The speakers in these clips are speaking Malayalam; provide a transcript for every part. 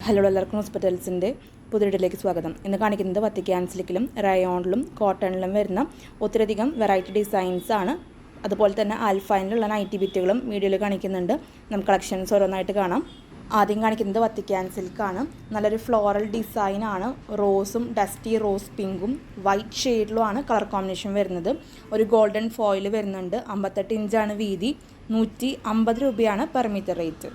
ഹലോ എല്ലാവർക്കും ഹോസ്പിറ്റൽസിൻ്റെ പുതിയതിലേക്ക് സ്വാഗതം. ഇന്ന് കാണിക്കുന്നത് വത്തിക്കാൻ സിൽക്കിലും റയോണിലും കോട്ടണിലും വരുന്ന ഒത്തിരിയധികം വെറൈറ്റി ഡിസൈൻസ് ആണ്. അതുപോലെ തന്നെ ആൽഫൈനിലുള്ള നൈറ്റി ബിറ്റുകളും വീഡിയോയിൽ കാണിക്കുന്നുണ്ട്. നമുക്ക് കളക്ഷൻസ് ഓരോന്നായിട്ട് കാണാം. ആദ്യം കാണിക്കുന്നത് വത്തിക്കാൻ സിൽക്കാണ്. നല്ലൊരു ഫ്ലോറൽ ഡിസൈനാണ്. റോസും ഡസ്റ്റി റോസ് പിങ്കും വൈറ്റ് ഷെയ്ഡിലുമാണ് കളർ കോമ്പിനേഷൻ വരുന്നത്. ഒരു ഗോൾഡൻ ഫോയിൽ വരുന്നുണ്ട്. 58 ഇഞ്ചാണ് വീതി. 150 രൂപയാണ് പെർ മീറ്റർ റേറ്റ്.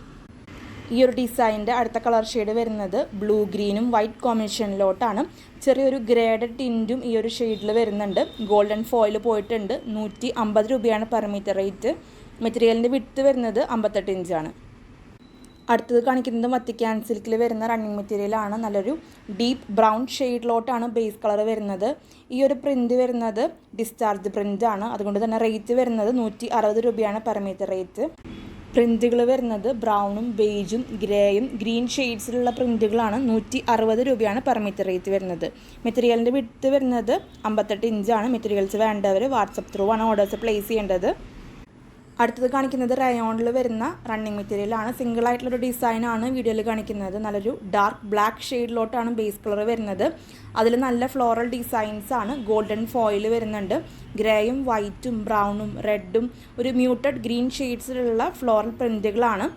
ഈ ഒരു ഡിസൈനിൻ്റെ അടുത്ത കളർ ഷെയ്ഡ് വരുന്നത് ബ്ലൂ ഗ്രീനും വൈറ്റ് കോമ്പിനേഷനിലോട്ടാണ്. ചെറിയൊരു ഗ്രേഡഡ് ടിൻറ്റും ഈ ഒരു ഷെയ്ഡിൽ വരുന്നുണ്ട്. ഗോൾഡൻ ഫോയിൽ പോയിട്ടുണ്ട്. 150 രൂപയാണ് പെർ മീറ്റർ റേറ്റ്. മെറ്റീരിയലിൻ്റെ വിഡ്ത്ത് വരുന്നത് 58 ഇഞ്ചാണ്. അടുത്തത് കാണിക്കുന്നത് വത്തിക്കാൻ സിൽക്കിൽ വരുന്ന റണ്ണിങ് മെറ്റീരിയലാണ്. നല്ലൊരു ഡീപ്പ് ബ്രൗൺ ഷെയ്ഡിലോട്ടാണ് ബേസ് കളർ വരുന്നത്. ഈ ഒരു പ്രിൻറ്റ് വരുന്നത് ഡിസ്ചാർജ് പ്രിൻ്റ് ആണ്. അതുകൊണ്ട് തന്നെ റേറ്റ് വരുന്നത് 160 രൂപയാണ് പെർ മീറ്റർ റേറ്റ്. പ്രിൻറ്റുകൾ വരുന്നത് ബ്രൗണും ബേജും ഗ്രേയും ഗ്രീൻ ഷെയ്ഡ്സിലുള്ള പ്രിൻറ്റുകളാണ്. 160 രൂപയാണ് പെർ മീറ്റർ റേറ്റ് വരുന്നത്. മെറ്റീരിയലിൻ്റെ വിഡ്ത്ത് വരുന്നത് 58 ഇഞ്ചാണ്. മെറ്റീരിയൽസ് വേണ്ടവർ വാട്സപ്പ് ത്രൂ ആണ് ഓർഡേഴ്സ് പ്ലേസ് ചെയ്യേണ്ടത്. അടുത്തത് കാണിക്കുന്നത് റയോണിൽ വരുന്ന റണ്ണിങ് മെറ്റീരിയലാണ്. സിംഗിൾ ആയിട്ടുള്ളൊരു ഡിസൈനാണ് വീഡിയോയിൽ കാണിക്കുന്നത്. നല്ലൊരു ഡാർക്ക് ബ്ലാക്ക് ഷെയ്ഡിലോട്ടാണ് ബേസ് കളർ വരുന്നത്. അതിൽ നല്ല ഫ്ലോറൽ ഡിസൈൻസ് ആണ്. ഗോൾഡൻ ഫോയിൽ വരുന്നുണ്ട്. ഗ്രേയും വൈറ്റും ബ്രൗണും റെഡും ഒരു മ്യൂട്ടഡ് ഗ്രീൻ ഷെയ്ഡ്സിലുള്ള ഫ്ലോറൽ പ്രിൻറ്റുകളാണ്.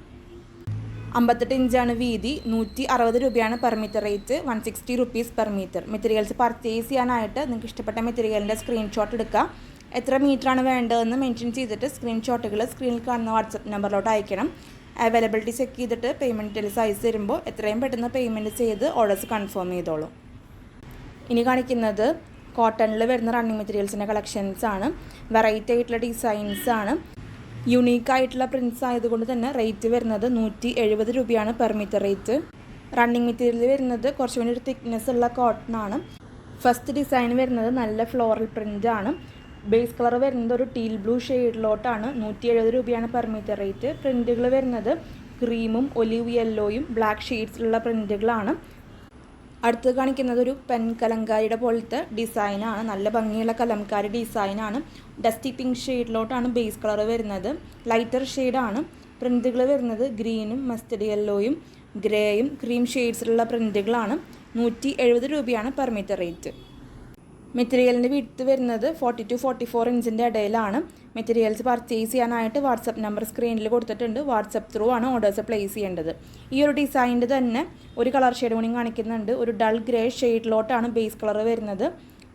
58 ഇഞ്ചാണ് വീതി. 160 രൂപയാണ് per metre rate. 160 rupees per metre. Materials purchase ചെയ്യാനായിട്ട് നിങ്ങൾക്ക് ഇഷ്ടപ്പെട്ട മെറ്റീരിയലിൻ്റെ സ്ക്രീൻഷോട്ട് എടുക്കുക. എത്ര മീറ്ററാണ് വേണ്ടതെന്ന് മെൻഷൻ ചെയ്തിട്ട് സ്ക്രീൻഷോട്ടുകൾ സ്ക്രീനിൽ കാണുന്ന വാട്സപ്പ് നമ്പറിലോട്ട് അയക്കണം. അവൈലബിലിറ്റി ചെക്ക് ചെയ്തിട്ട് പേയ്മെൻറ്റ് ഡീറ്റെയിൽസ് അയച്ചു തരുമ്പോൾ എത്രയും പെട്ടെന്ന് പേയ്മെൻറ്റ് ചെയ്ത് ഓർഡേഴ്സ് കൺഫേം ചെയ്തോളൂ. ഇനി കാണിക്കുന്നത് കോട്ടണിൽ വരുന്ന റണ്ണിങ് മെറ്റീരിയൽസിൻ്റെ കളക്ഷൻസ് ആണ്. വെറൈറ്റി ആയിട്ടുള്ള ഡിസൈൻസ് ആണ്. യുണീക്ക് ആയിട്ടുള്ള പ്രിൻറ്റ്സ് ആയതുകൊണ്ട് തന്നെ റേറ്റ് വരുന്നത് 170 രൂപയാണ് per metre rate. Running material വരുന്നത് കുറച്ചുകൂടി ഒരു തിക്നെസ് ഉള്ള കോട്ടൺ ആണ്. ഫസ്റ്റ് ഡിസൈൻ വരുന്നത് നല്ല ഫ്ലോറൽ പ്രിൻ്റ് ആണ്. ബേസ് കളർ വരുന്നത് ഒരു ടീൽ ബ്ലൂ ഷെയ്ഡിലോട്ടാണ്. 170 രൂപയാണ് പെർ മീറ്റർ റേറ്റ്. പ്രിൻറ്റുകൾ വരുന്നത് ക്രീമും ഒലിവ് യെല്ലോയും ബ്ലാക്ക് ഷെയ്ഡ്സിലുള്ള പ്രിൻറ്റുകളാണ്. അടുത്ത് കാണിക്കുന്നത് ഒരു പെൻ കലങ്കാരിയുടെ പോലത്തെ ഡിസൈനാണ്. നല്ല ഭംഗിയുള്ള കലംകാരി ഡിസൈനാണ്. ഡസ്റ്റി പിങ്ക് ഷെയ്ഡിലോട്ടാണ് ബേസ് കളർ വരുന്നത്. ലൈറ്റർ ഷെയ്ഡാണ്. പ്രിൻറ്റുകൾ വരുന്നത് ഗ്രീനും മസ്റ്റർഡ് യെല്ലോയും ഗ്രേയും ക്രീം ഷെയ്ഡ്സിലുള്ള പ്രിൻറ്റുകളാണ്. 170 രൂപയാണ് പെർ മീറ്റർ റേറ്റ്. മെറ്റീരിയലിൻ്റെ വിഡ്ത്ത് വരുന്നത് 40 to 44 ഇഞ്ചിൻ്റെ ഇടയിലാണ്. മെറ്റീരിയൽസ് പർച്ചേസ് ചെയ്യാനായിട്ട് വാട്സപ്പ് നമ്പർ സ്ക്രീനിൽ കൊടുത്തിട്ടുണ്ട്. വാട്സപ്പ് ത്രൂ ആണ് ഓർഡേഴ്സ് പ്ലേസ് ചെയ്യേണ്ടത്. ഈ ഒരു ഡിസൈനിൻ്റെ തന്നെ ഒരു കളർ ഷെയ്ഡ് കൂടി കാണിക്കുന്നുണ്ട്. ഒരു ഡൾ ഗ്രേ ഷെയ്ഡിലോട്ടാണ് ബേസ് കളർ വരുന്നത്.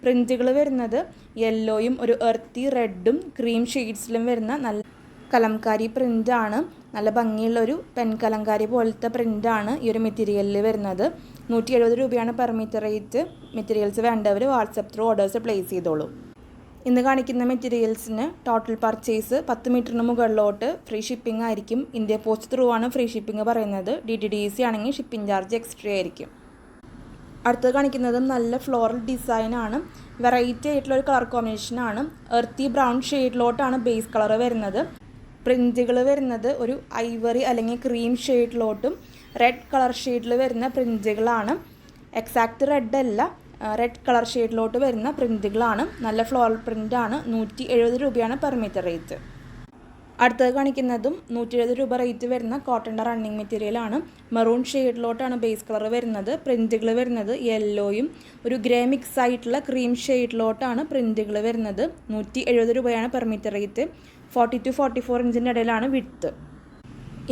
പ്രിൻറ്റുകൾ വരുന്നത് യെല്ലോയും ഒരു എർത്തി റെഡും ക്രീം ഷെയ്ഡ്സിലും വരുന്ന നല്ല കലംകാരി പ്രിൻ്റാണ്. നല്ല ഭംഗിയുള്ളൊരു പെൻ കലങ്കാരി പോലത്തെ പ്രിൻ്റാണ് ഈ ഒരു മെറ്റീരിയലിൽ വരുന്നത്. 170 രൂപയാണ് പെർ മീറ്റർ റേറ്റ്. മെറ്റീരിയൽസ് വേണ്ടവർ വാട്സപ്പ് ത്രൂ ഓർഡേഴ്സ് പ്ലേസ് ചെയ്തോളൂ. ഇന്ന് കാണിക്കുന്ന മെറ്റീരിയൽസിന് ടോട്ടൽ പർച്ചേസ് 10 മീറ്ററിന് മുകളിലോട്ട് ഫ്രീ ഷിപ്പിംഗ് ആയിരിക്കും. ഇന്ത്യ പോസ്റ്റ് ത്രൂ ആണ് ഫ്രീ ഷിപ്പിംഗ് പറയുന്നത്. DTDC ആണെങ്കിൽ ഷിപ്പിംഗ് ചാർജ് എക്സ്ട്രാ ആയിരിക്കും. അടുത്തത് കാണിക്കുന്നതും നല്ല ഫ്ലോറൽ ഡിസൈനാണ്. വെറൈറ്റി ആയിട്ടുള്ളൊരു കളർ കോമ്പിനേഷനാണ്. എർത്തി ബ്രൗൺ ഷെയ്ഡിലോട്ടാണ് ബേസ് കളർ വരുന്നത്. പ്രിൻറ്റുകൾ വരുന്നത് ഒരു ഐവറി അല്ലെങ്കിൽ ക്രീം ഷെയ്ഡിലോട്ടും റെഡ് കളർ ഷെയ്ഡിൽ വരുന്ന പ്രിൻറ്റുകളാണ്. എക്സാക്റ്റ് റെഡ് അല്ല, റെഡ് കളർ ഷെയ്ഡിലോട്ട് വരുന്ന പ്രിൻറ്റുകളാണ്. നല്ല ഫ്ലോറൽ പ്രിൻ്റാണ്. 170 രൂപയാണ് പെർ മീറ്റർ റേറ്റ്. അടുത്തത് കാണിക്കുന്നതും 170 രൂപ റേറ്റ് വരുന്ന കോട്ടൻ്റെ റണ്ണിങ് മെറ്റീരിയലാണ്. മെറൂൺ ഷെയ്ഡിലോട്ടാണ് ബേസ് കളർ വരുന്നത്. പ്രിൻറ്റുകൾ വരുന്നത് യെല്ലോയും ഒരു ഗ്രേ മിക്സ് ആയിട്ടുള്ള ക്രീം ഷെയ്ഡിലോട്ടാണ് പ്രിൻറ്റുകൾ വരുന്നത്. 170 രൂപയാണ് പെർ മീറ്റർ റേറ്റ്. 40 to 44 ഇഞ്ചിൻ്റെ ഇടയിലാണ് വിഡ്ത്ത്.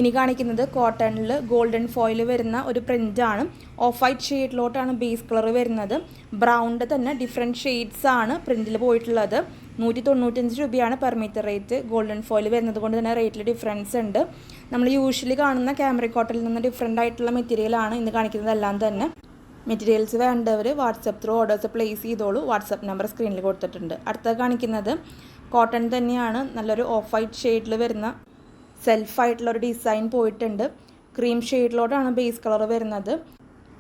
ഇനി കാണിക്കുന്നത് കോട്ടണിൽ ഗോൾഡൻ ഫോയിൽ വരുന്ന ഒരു പ്രിൻ്റാണ്. ഓഫ് വൈറ്റ് ഷെയ്ഡിലോട്ടാണ് ബേസ് കളർ വരുന്നത്. ബ്രൗണിൻ്റെ തന്നെ ഡിഫറെൻറ്റ് ഷെയ്ഡ്സ് ആണ് പ്രിൻറ്റിൽ പോയിട്ടുള്ളത്. 195 രൂപയാണ് per metre rate. Golden foil വരുന്നത് കൊണ്ട് തന്നെ റേറ്റിൽ ഡിഫറൻസ് ഉണ്ട്. നമ്മൾ യൂഷ്വലി കാണുന്ന ക്യാമറി കോട്ടണിൽ നിന്ന് ഡിഫറെൻ്റ് ആയിട്ടുള്ള മെറ്റീരിയലാണ് ഇന്ന് കാണിക്കുന്നതെല്ലാം തന്നെ. മെറ്റീരിയൽസ് വേണ്ടവർ വാട്സപ്പ് ത്രൂ ഓർഡേഴ്സ് പ്ലേസ് ചെയ്തോളൂ. വാട്സപ്പ് നമ്പർ സ്ക്രീനിൽ കൊടുത്തിട്ടുണ്ട്. അടുത്തത് കാണിക്കുന്നത് കോട്ടൺ തന്നെയാണ്. നല്ലൊരു ഓഫ് വൈറ്റ് ഷെയ്ഡിൽ വരുന്ന സെൽഫായിട്ടുള്ളൊരു ഡിസൈൻ പോയിട്ടുണ്ട്. ക്രീം ഷെയ്ഡിലോട്ടാണ് ബേസ് കളർ വരുന്നത്.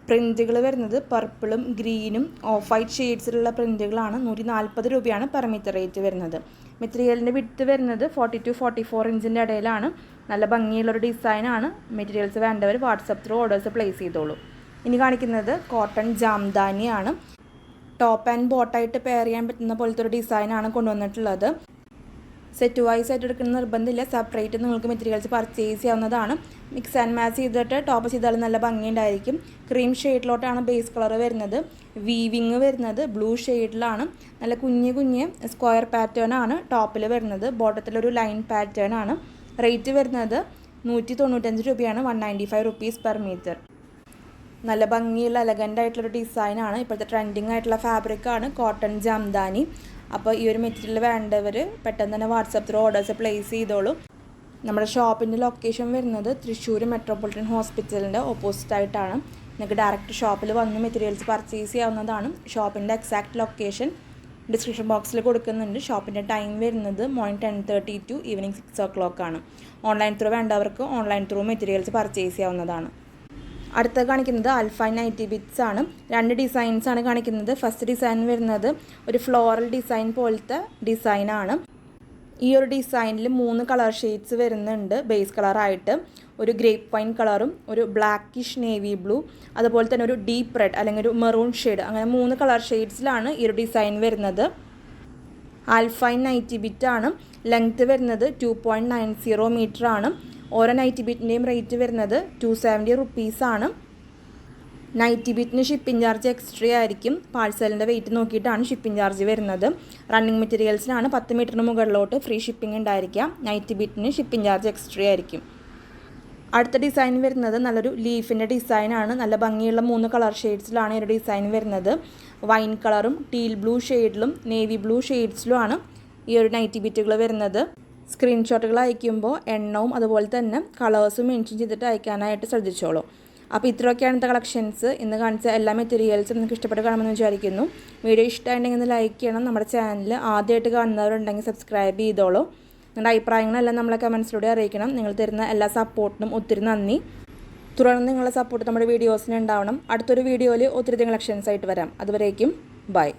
പ്രിൻറ്റുകൾ വരുന്നത് പർപ്പിളും ഗ്രീനും ഓഫ് വൈറ്റ് ഷെയ്ഡ്സിലുള്ള പ്രിൻറ്റുകളാണ്. 140 രൂപയാണ് പെർ മീറ്റർ റേറ്റ് വരുന്നത്. മെറ്റീരിയലിൻ്റെ വിഡ്ത്ത് വരുന്നത് 40 to 44 ഇഞ്ചിൻ്റെ ഇടയിലാണ്. നല്ല ഭംഗിയുള്ളൊരു ഡിസൈനാണ്. മെറ്റീരിയൽസ് വേണ്ടവർ വാട്സപ്പ് ത്രൂ ഓർഡേഴ്സ് പ്ലേസ് ചെയ്തോളൂ. ഇനി കാണിക്കുന്നത് കോട്ടൺ ജാംദാനിയാണ്. ടോപ്പ് ആൻഡ് ബോട്ടായിട്ട് പെയർ ചെയ്യാൻ പറ്റുന്ന പോലത്തെ ഒരു ഡിസൈനാണ് കൊണ്ടുവന്നിട്ടുള്ളത്. സെറ്റ് വൈസ് ആയിട്ട് എടുക്കുന്ന നിർബന്ധമില്ല, സെപ്പറേറ്റ് നിങ്ങൾക്ക് മെറ്റീരിയൽസ് പർച്ചേസ് ചെയ്യാവുന്നതാണ്. മിക്സ് ആൻഡ് മാച്ച് ചെയ്തിട്ട് ടോപ്പ് ചെയ്താൽ നല്ല ഭംഗിയുണ്ടായിരിക്കും. ക്രീം ഷെയ്ഡിലോട്ടാണ് ബേസ് കളർ വരുന്നത്. വീവിങ് വരുന്നത് ബ്ലൂ ഷെയ്ഡിലാണ്. നല്ല കുഞ്ഞ് സ്ക്വയർ പാറ്റേൺ ആണ് ടോപ്പിൽ വരുന്നത്. ബോട്ടത്തിലൊരു ലൈൻ പാറ്റേൺ ആണ്. റേറ്റ് വരുന്നത് 195 രൂപയാണ്, 195 റുപ്പീസ് പെർ മീറ്റർ. നല്ല ഭംഗിയുള്ള എലഗൻ്റ് ആയിട്ടുള്ളൊരു ഡിസൈനാണ്. ഇപ്പോഴത്തെ ട്രെൻഡിങ് ആയിട്ടുള്ള ഫാബ്രിക്കാണ് കോട്ടൺ ജംദാനി. അപ്പോൾ ഈ ഒരു മെറ്റീരിയൽ വേണ്ടവർ പെട്ടെന്ന് തന്നെ വാട്സാപ്പ് ത്രൂ ഓർഡേഴ്സ് പ്ലേസ് ചെയ്തോളൂ. നമ്മുടെ ഷോപ്പിൻ്റെ ലൊക്കേഷൻ വരുന്നത് തൃശ്ശൂർ മെട്രോപൊളിറ്റൻ ഹോസ്പിറ്റലിൻ്റെ ഓപ്പോസിറ്റ് ആയിട്ടാണ്. നിങ്ങൾക്ക് ഡയറക്റ്റ് ഷോപ്പിൽ വന്ന് മെറ്റീരിയൽസ് പർച്ചേസ് ചെയ്യാവുന്നതാണ്. ഷോപ്പിൻ്റെ എക്സാക്ട് ലൊക്കേഷൻ ഡിസ്ക്രിപ്ഷൻ ബോക്സിൽ കൊടുക്കുന്നുണ്ട്. ഷോപ്പിൻ്റെ ടൈം വരുന്നത് മോർണിംഗ് 10:30 ടു ഈവനിങ് 6 o'clock ആണ്. ഓൺലൈൻ ത്രൂ വേണ്ടവർക്ക് ഓൺലൈൻ ത്രൂ മെറ്റീരിയൽസ് പർച്ചേസ് ചെയ്യാവുന്നതാണ്. അടുത്ത കാണിക്കുന്നത് അൽഫൈൻ നൈറ്റി ബിറ്റ്സ് ആണ്. 2 ഡിസൈൻസ് ആണ് കാണിക്കുന്നത്. ഫസ്റ്റ് ഡിസൈൻ വരുന്നത് ഒരു ഫ്ലോറൽ ഡിസൈൻ പോലത്തെ ഡിസൈനാണ്. ഈ ഒരു ഡിസൈനിൽ 3 കളർ ഷെയ്ഡ്സ് വരുന്നുണ്ട് ബേസ് കളറായിട്ട്. ഒരു ഗ്രേപ്പ് വൈൻ കളറും ഒരു ബ്ലാക്കിഷ് നേവി ബ്ലൂ, അതുപോലെ തന്നെ ഒരു ഡീപ്പ് റെഡ് അല്ലെങ്കിൽ ഒരു മെറൂൺ ഷെയ്ഡ്, അങ്ങനെ 3 കളർ ഷെയ്ഡ്സിലാണ് ഈ ഒരു ഡിസൈൻ വരുന്നത്. ആൽഫൈൻ നൈറ്റി ബിറ്റ് ആണ്. ലെങ്ത്ത് വരുന്നത് 2.90 മീറ്റർ ആണ്. ഓരോ നൈറ്റി ബിറ്റിൻ്റെയും റേറ്റ് വരുന്നത് 270 റുപ്പീസാണ്. നൈറ്റി ബിറ്റിന് ഷിപ്പിംഗ് ചാർജ് എക്സ്ട്രാ ആയിരിക്കും. പാഴ്സലിൻ്റെ വെയിറ്റ് നോക്കിയിട്ടാണ് ഷിപ്പിംഗ് ചാർജ് വരുന്നത്. റണ്ണിങ് മെറ്റീരിയൽസിനാണ് 10 മീറ്ററിന് മുകളിലോട്ട് ഫ്രീ ഷിപ്പിംഗ് ഉണ്ടായിരിക്കാം. നൈറ്റി ബിറ്റിന് ഷിപ്പിംഗ് ചാർജ് എക്സ്ട്രാ ആയിരിക്കും. അടുത്ത ഡിസൈൻ വരുന്നത് നല്ലൊരു ലീഫിൻ്റെ ഡിസൈനാണ്. നല്ല ഭംഗിയുള്ള 3 കളർ ഷെയ്ഡ്സിലാണ് ഈ ഒരു ഡിസൈൻ വരുന്നത്. വൈൻ കളറും ടീൽ ബ്ലൂ ഷെയ്ഡിലും നേവി ബ്ലൂ ഷെയ്ഡ്സിലുമാണ് ഈ ഒരു നൈറ്റി ബിറ്റുകൾ വരുന്നത്. സ്ക്രീൻഷോട്ടുകൾ അയക്കുമ്പോൾ എണ്ണവും അതുപോലെ തന്നെ കളേഴ്സും മെൻഷൻ ചെയ്തിട്ട് അയക്കാനായിട്ട് ശ്രദ്ധിച്ചോളൂ. അപ്പോൾ ഇത്രയൊക്കെയാണ് ഇന്നത്തെ കളക്ഷൻസ്. ഇന്ന് കാണിച്ച എല്ലാ മെറ്റീരിയൽസും നിങ്ങൾക്ക് ഇഷ്ടപ്പെട്ട് കാണുമെന്ന് വിചാരിക്കുന്നു. വീഡിയോ ഇഷ്ടമായിട്ടുണ്ടെങ്കിൽ ഒന്ന് ലൈക്ക് ചെയ്യണം. നമ്മുടെ ചാനൽ ആദ്യമായിട്ട് കാണുന്നവരുണ്ടെങ്കിൽ സബ്സ്ക്രൈബ് ചെയ്തോളൂ. നിങ്ങളുടെ അഭിപ്രായങ്ങളെല്ലാം നമ്മളെ കമൻസിലൂടെ അറിയിക്കണം. നിങ്ങൾ തരുന്ന എല്ലാ സപ്പോർട്ടിനും ഒത്തിരി നന്ദി. തുടർന്ന് നിങ്ങളുടെ സപ്പോർട്ട് നമ്മുടെ വീഡിയോസിന് ഉണ്ടാവണം. അടുത്തൊരു വീഡിയോയിൽ ഒത്തിരി കളക്ഷൻസ് ആയിട്ട് വരാം. അതുവരേക്കും ബൈ.